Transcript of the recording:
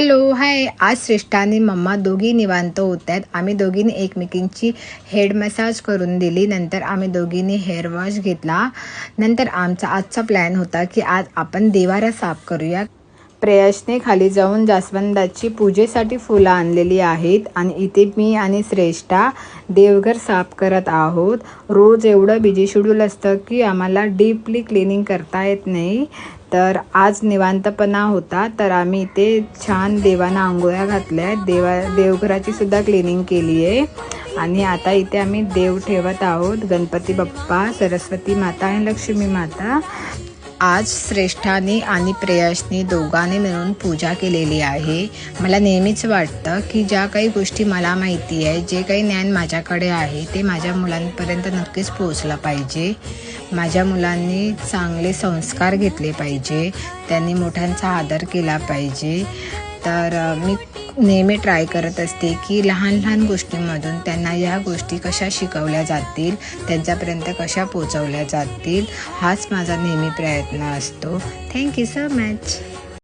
Hello hi. आज श्रेष्ठा आणि mamma दोघी निवांत होत्यात. आम्ही दोघींनी एकमेकींची हेड मसाज करून दिली. नंतर आम्ही दोघींनी हेअर वॉश घेतला. नंतर आमचा आजचा प्लॅन होता की आज आपण देवारा साफ करूया. प्रेयसने खाली जाऊन जास्वंदाची पूजेसाठी फुलं आणलेली आहेत आणि इथे मी आणि श्रेष्ठा देवघर साफ करत आहोत. रोज एवढं बिझी शेड्यूल असतं की आम्हाला डीपली क्लिनिंग करता येत नाही. तर आज निवांतपणा होता तर आम्ही इथे छान देवांना आंघोळ्या घातल्या. देवघराची सुद्धा क्लिनिंग केली आहे. आणि आता इथे आम्ही देव ठेवत आहोत. गणपती बाप्पा, सरस्वती माता आणि लक्ष्मी माता. आज श्रेष्ठाने आणि प्रेयसने दोघांनी मिळून पूजा केलेली आहे. मला नेहमीच वाटतं की ज्या काही गोष्टी मला माहिती आहे, जे काही ज्ञान माझ्याकडे आहे ते माझ्या मुलांपर्यंत नक्कीच पोहोचलं पाहिजे. माझ्या मुलांनी चांगले संस्कार घेतले पाहिजे, त्यांनी मोठ्यांचा आदर केला पाहिजे. तर मी नेहमी ट्राय करत असते की लहान लहान गोष्टींमधून त्यांना या गोष्टी कशा शिकवल्या जातील, त्यांच्यापर्यंत कशा पोचवल्या जातील, हाच माझा नेहमी प्रयत्न असतो. Thank you so much.